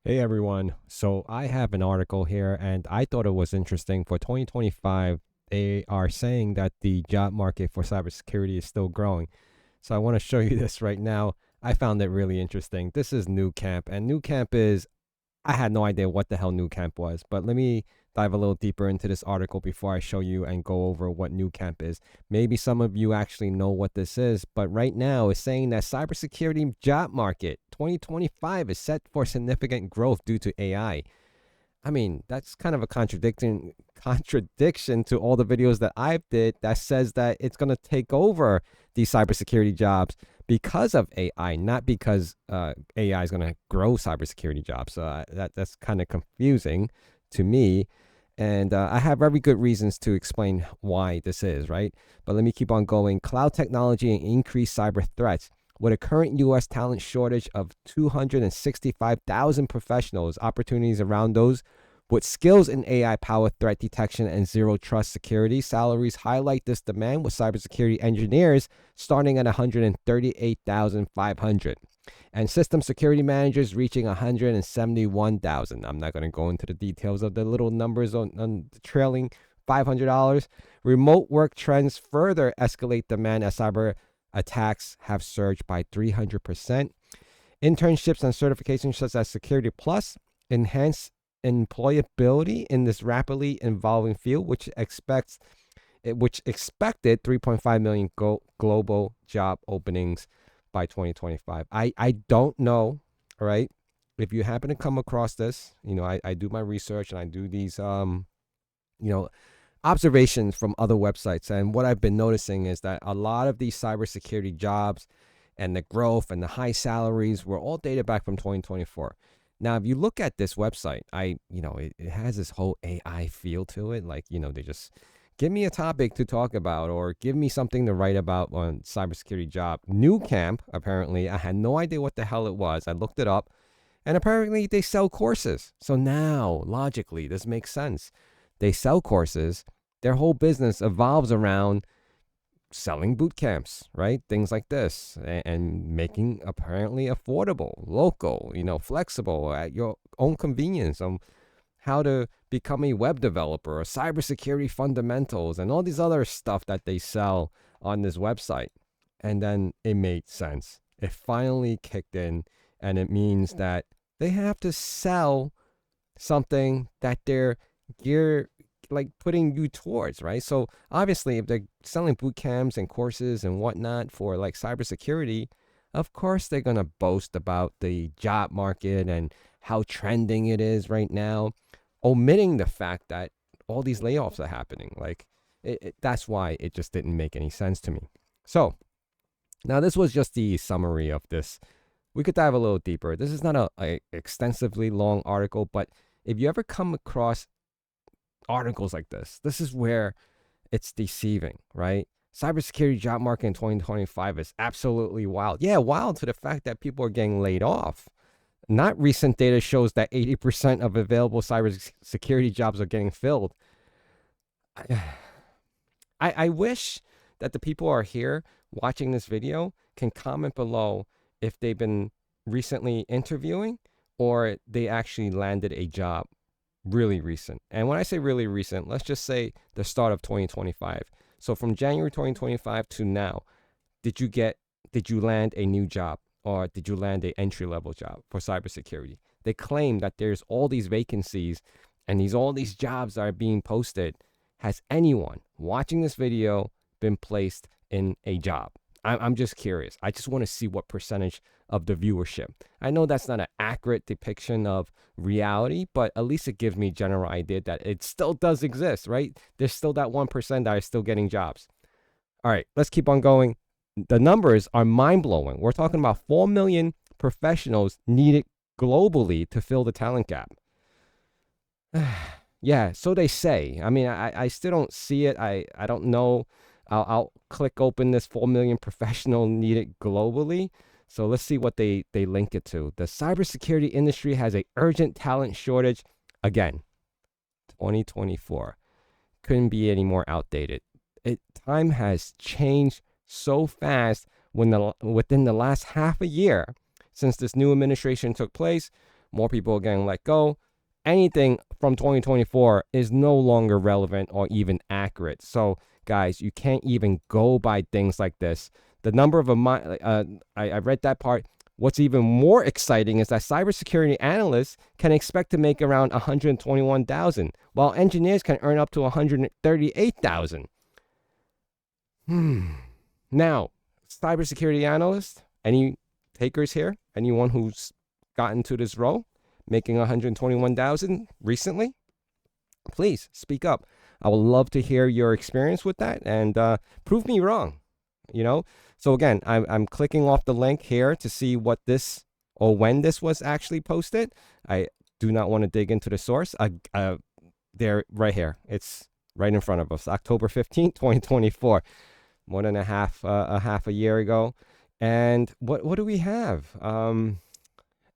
Hey everyone. So I have an article here and I thought it was interesting. For 2025, they are saying that the job market for cybersecurity is still growing. So I want to show you this right now. I found it really interesting. This is New Camp, and New Camp is I had no idea what the hell New Camp was, but let me dive a little deeper into this article before I show you and go over what New Camp is. Maybe some of you actually know what this is, but right now it's saying that cybersecurity job market 2025 is set for significant growth due to AI. I mean, that's kind of a contradiction to all the videos that I've did that says that it's going to take over these cybersecurity jobs because of AI, not because AI is going to grow cybersecurity jobs. That's kind of confusing to me. And I have very good reasons to explain why this is, right? But let me keep on going. Cloud technology and increased cyber threats. With a current U.S. talent shortage of 265,000 professionals, opportunities around those with skills in AI powered threat detection and zero trust security, salaries highlight this demand with cybersecurity engineers starting at 138,500 and system security managers reaching 171,000. I'm not going to go into the details of the little numbers on the trailing $500. Remote work trends further escalate demand as cyber attacks have surged by 300%. Internships and certifications such as Security Plus enhance employability in this rapidly evolving field, which expected 3.5 million global job openings by 2025. I don't know, all right? If you happen to come across this, I do my research and I do these you know, observations from other websites. And what I've been noticing is that a lot of these cybersecurity jobs and the growth and the high salaries were all dated back from 2024. Now, if you look at this website, it has this whole AI feel to it. Like, they just give me a topic to talk about or give me something to write about on cybersecurity job. New Camp, apparently, I had no idea what the hell it was. I looked it up and apparently they sell courses. So now, logically, this makes sense. They sell courses. Their whole business evolves around selling boot camps, right? Things like this, and making apparently affordable, local, flexible at your own convenience on how to become a web developer or cybersecurity fundamentals and all these other stuff that they sell on this website. And then it made sense. It finally kicked in, and it means that they have to sell something that they're gear like putting you towards, right? So obviously, if they're selling boot camps and courses and whatnot for like cybersecurity, of course they're gonna boast about the job market and how trending it is right now, omitting the fact that all these layoffs are happening. Like that's why it just didn't make any sense to me. So now this was just the summary of this. We could dive a little deeper. This is not a extensively long article, but if you ever come across articles like this is where it's deceiving, right? Cybersecurity job market in 2025 is absolutely wild. Yeah, wild to the fact that people are getting laid off. Not recent data shows that 80% of available cybersecurity jobs are getting filled. I wish that the people who are here watching this video can comment below if they've been recently interviewing or they actually landed a job really recent. And when I say really recent, let's just say the start of 2025. So from January 2025 to now, did you land a new job or did you land an entry level job for cybersecurity? They claim that there's all these vacancies and all these jobs that are being posted. Has anyone watching this video been placed in a job? I'm just curious. I just want to see what percentage of the viewership. I know that's not an accurate depiction of reality, but at least it gives me a general idea that it still does exist, right? There's still that 1% that are still getting jobs. All right, let's keep on going. The numbers are mind blowing. We're talking about 4 million professionals needed globally to fill the talent gap. Yeah, so they say. I mean, I still don't see it. I don't know. I'll click open this 4 million professional needed globally. So let's see what they link it to. The cybersecurity industry has a urgent talent shortage. Again, 2024. Couldn't be any more outdated. Time has changed so fast within the last half a year since this new administration took place. more people are getting let go. Anything from 2024 is no longer relevant or even accurate. So, guys, you can't even go by things like this. The number of I read that part. What's even more exciting is that cybersecurity analysts can expect to make around 121,000, while engineers can earn up to 138,000. Now, cybersecurity analyst, any takers here? Anyone who's gotten to this role, making 121,000 recently? Please speak up. I would love to hear your experience with that and prove me wrong. So again, I'm clicking off the link here to see what this or when this was actually posted. I do not want to dig into the source. They're right here. It's right in front of us. October 15th, 2024. More than a half a year ago. And what do we have?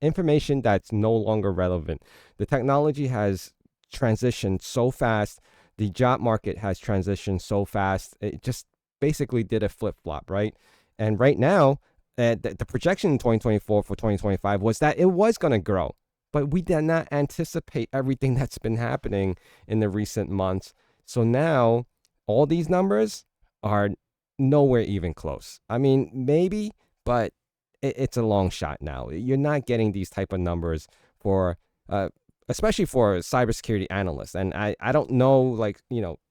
Information that's no longer relevant. The technology has transitioned so fast. The job market has transitioned so fast. It just basically did a flip-flop, right? And right now, the projection in 2024 for 2025 was that it was going to grow. But we did not anticipate everything that's been happening in the recent months. So now, all these numbers are nowhere even close. I mean, maybe, but it's a long shot now. You're not getting these type of numbers for, especially for cybersecurity analysts. And I don't know,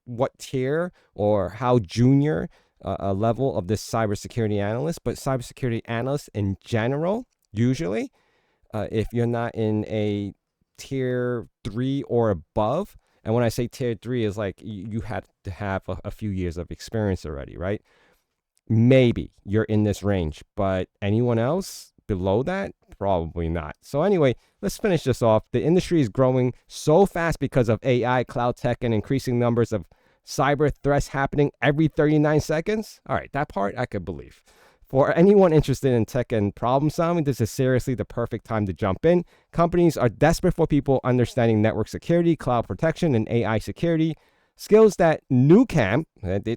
what tier or how junior a level of this cybersecurity analyst, but cybersecurity analysts in general, usually, if you're not in a tier 3 or above, and when I say tier 3 is like you had to have a few years of experience already, right? Maybe you're in this range, but anyone else below that? Probably not. So anyway, let's finish this off. The industry is growing so fast because of AI, cloud tech, and increasing numbers of cyber threats happening every 39 seconds. All right, that part I could believe. For anyone interested in tech and problem solving, this is seriously the perfect time to jump in. Companies are desperate for people understanding network security, cloud protection, and AI security. Skills that NewCamp,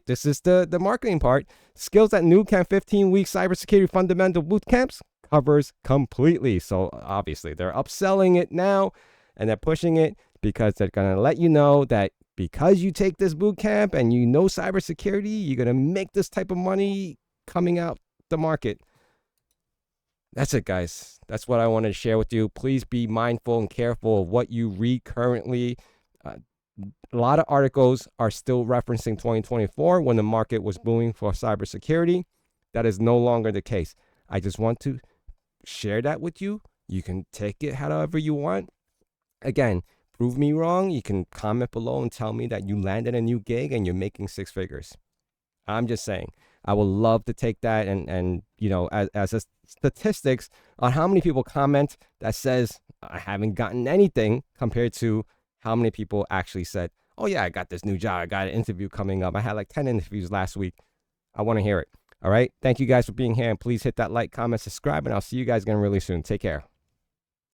this is the marketing part, skills that NewCamp 15-week cybersecurity fundamental bootcamps covers completely. So obviously they're upselling it now and they're pushing it because they're going to let you know that because you take this bootcamp and you know cybersecurity, you're going to make this type of money coming out the market. That's it, guys. That's what I wanted to share with you. Please be mindful and careful of what you read currently. A lot of articles are still referencing 2024 when the market was booming for cybersecurity. That is no longer the case. I just want to share that with you. You can take it however you want. Again, prove me wrong. You can comment below and tell me that you landed a new gig and you're making 6 figures. I'm just saying, I would love to take that and as a statistics on how many people comment that says I haven't gotten anything compared to how many people actually said, oh yeah, I got this new job. I got an interview coming up. I had like 10 interviews last week. I want to hear it. All right. Thank you guys for being here. And please hit that like, comment, subscribe, and I'll see you guys again really soon. Take care.